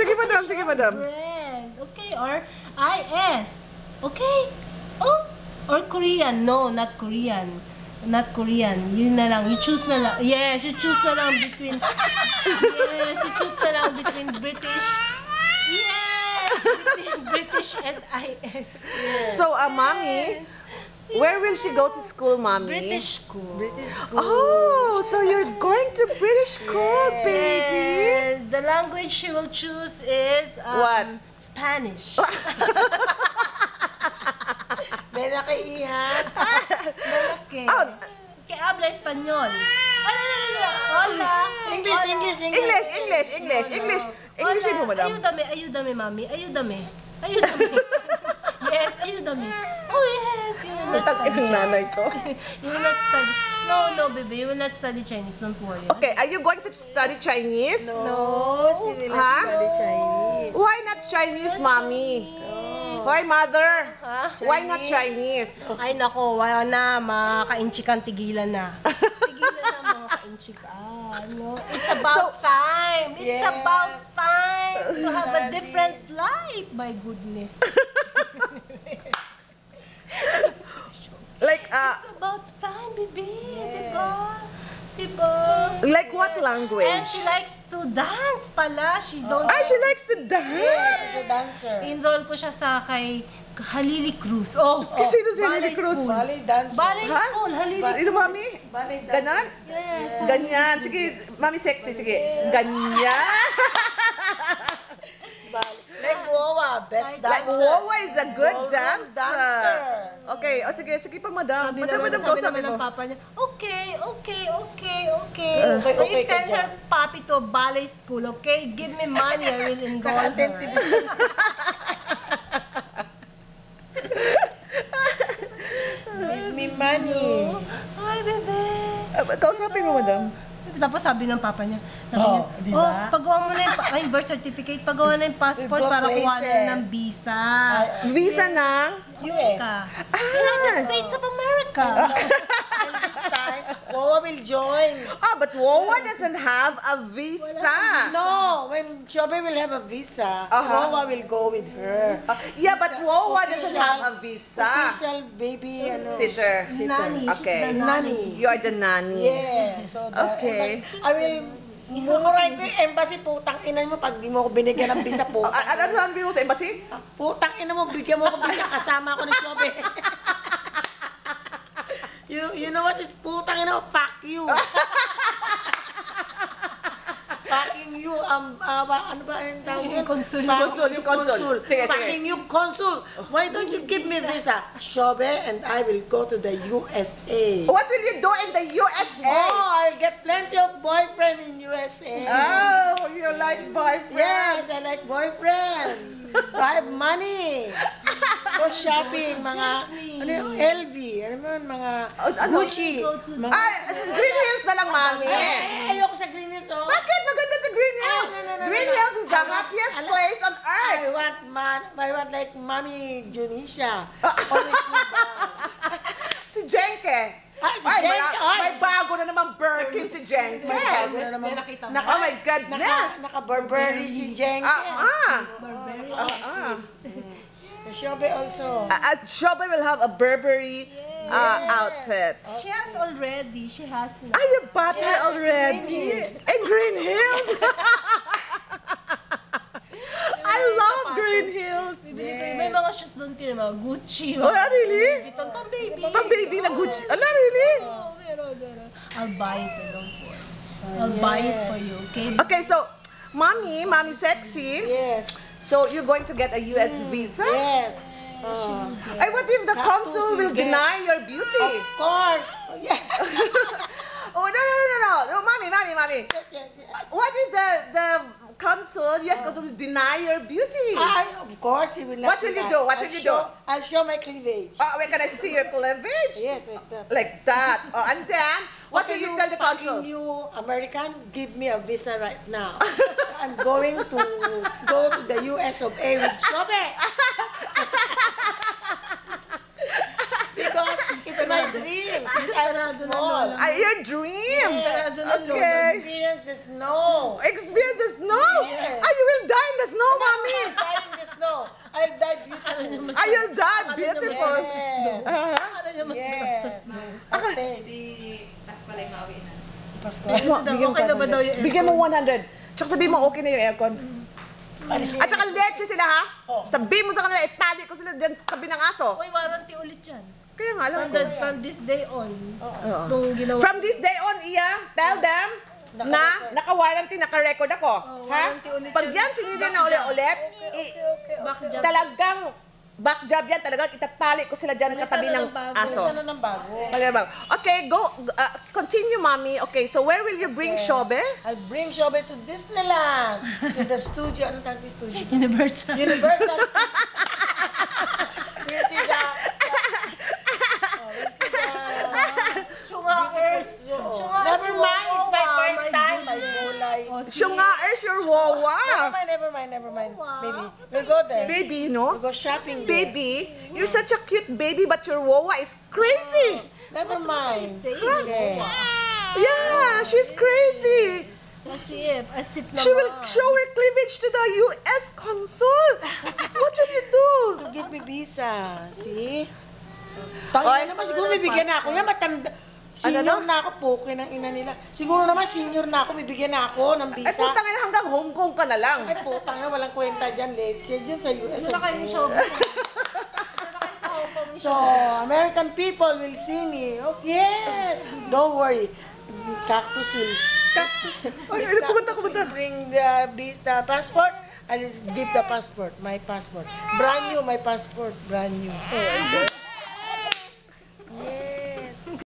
Sige, madam. Sige, madam. Brand. Okay, or IS. Okay? Oh, or Korean. No, not Korean. Not Korean. Yun na lang. You choose na lang. Yes, you choose na lang between... Yes, you choose na lang between British... Yes! Between British and IS. Yes. So, mommy, where will she go to school, mommy? British school. British school. Oh, so you're going to British school, baby. And the language she will choose is... What? Spanish. Malaki ihan. Malaki. Oh. Que habla español. Hola. English. English mo, madam. Ayúdame, mami. Ayúdame. Yes, ayúdame. Oh, yes. You will not study Itong nanay ko. You will not study. No, baby. You will not study Chinese. Don't worry. Okay, are you going to study Chinese? No, she will not Huh? study Chinese. Why not Chinese, mommy? Why, mother? Ha? Why not Chinese? Ay, nako. Wala na. Mga kainchikan, tigilan na. Tigilan na, mga kainchikan. No? It's about time. It's Yeah. about time to have a different life. My goodness. Like, It's about time, baby. Diba? like what language? And she likes to dance pala. She don't... She likes to dance. Yes, she's a dancer. Enroll ko siya sa kay Halili Cruz. Oh, Sino si Halili ballet Cruz? school. Ballet dancer. Ballet Ha? school, Halili. Ito, mami? Ballet dancer. Ganon? Yes. Ganyan. Sige, mami sexy. Sige. Ganyan. Like Wawa, best Like, dancer. Wawa is a good Ballroom dancer. Okay, sige pa, madam. Sabi Madam, naman kausapin ng mo. papa niya, okay. Okay, Please send ka her papi to ballet school, okay? Give me money, I will enroll her. Give me money. Ay, bebe. Kausapin mo, madam. Tapos sabi ng papa niya, di ba? pagawa mo na yung birth certificate, pagawa na yung passport Go para kuha places. na ng visa. Visa ng... US. United States of America. And this time, Wawa will join. But Wawa doesn't have a visa. No, when Chobe will have a visa, Wawa will go with her. Yeah, but Wawa doesn't official- have a visa. Official baby, Sitter. Nanny. She's Okay. the nanny. You are the nanny. Yeah, so the Okay. I will mumurahin ko yung embassy, putang ina mo pag di mo ako binigyan ng visa, putang Ano sabi mo sa embassy? putang ina mo, bigyan mo ako visa, kasama ako ni Shobe. You know what is putang ina mo? Fuck you. Fucking you, ano ba yung tawag yun? Consul. Yung consul. Sige. Fucking you, consul. Why don't you give me visa? Shobe and I will go to the USA. What will you do in the USA? Oh, I'll get plenty of boyfriend in USA. Oh, you like boyfriend? Yes, I like boyfriend. So I have money. Go shopping, mga, ano yung LV, ano man, mga Gucci. Mga, Green Hills na lang, mami. ayoko sa Green Hills, oh. Bakit? Maganda sa Green Hills. No. Green Hills is the happiest place on earth. I want like Mommy Junisha. Si Jenke. Si Jenke, May bago na naman Birkin si Jenke. Bago na naman. Oh my goodness. Naka-Burberry si Jenke. Shobe also. Shobe will have a Burberry outfit. She has already. She has now. Ay, you bought her already. In Green Hills. I love Green Hills. Bibili ko yung may mga shoes doon kayo, mga Gucci. Oh, really? Vuitton, pang baby. Pang baby na Gucci. Ala, really? Oh, meron. I'll buy it, don't worry. I'll buy it for you, okay? Okay, so, Mommy sexy. Yes. So, you're going to get a US visa? Yes. Ay, what if the Cactus consul will will get- deny your beauty? Of course. Oh, yeah. Oh, no, Mommy. Yes. What if the consul, US consul will deny your beauty? Of course, he will not. What will you do? What will you do? I'll show my cleavage. Wait, can I see your cleavage? Yes, like that. Like that. Oh, and then, what will you tell the consul? Fucking you, American, give me a visa right now. I'm going to go to the US of A with Shobe. Because it's my dream since I was small. Your dream. Yeah. Okay. Experience the snow. Experience the snow. Yes. You will die in the snow. Diyos ko. Bigyan mo Okay na ba 500. daw yung Bigyan mo 100. Tsaka sabihin mo okay na yung aircon. Alis At saka leche sila ha. Sabihin mo sa kanila, itali ko sila dyan sa tabi ng aso. Uy, warranty ulit yan. Kaya nga, alam ko. From this day on. Itong ginawa. From this day on, Iya, tell them na naka-warranty, naka-record ako. ha? warranty ulit Pag yan. yan sinili na ulit-ulit, Back job. talagang back job yan, talagang itatali ko sila dyan katabi na ng ng bago. aso. Ano ng bago? Maganda ba? Okay, go. Continue, mommy. Okay, so where will you bring Shobe? I'll bring Shobe to Disneyland. To the studio. Ano tawag yung studio? Universal. Universal Studio. We'll see the... We'll see the... Shungangers. Never mind, it's my first time. My gulay. Shungaers, your wawa. Never mind. Maybe. We'll go there. Baby, no? We'll go shopping there. Baby, you're such a cute baby, but your wawa is crazy. Never mind. Okay. Yeah, she's crazy. As if She will show her cleavage to the U.S. consul. What will you do? To give me visa. See? Tayo naman, siguro bibigyan na ako. Yan, matanda. Senior Ano na ako, poke ng ina nila. Siguro naman, senior na ako, bibigyan na ako ng Ay, visa. putang ina, hanggang Hong Kong ka na lang. Ay, putang na, walang kwenta dyan. Leche dyan sa US. Wala kayo show. Wala kayo sa Hong Kong So, American people will see me. Okay. Don't worry. Cactus will... Ay, kumanta. Bring the passport. I'll give the passport. My passport. Brand new, my passport. Brand new.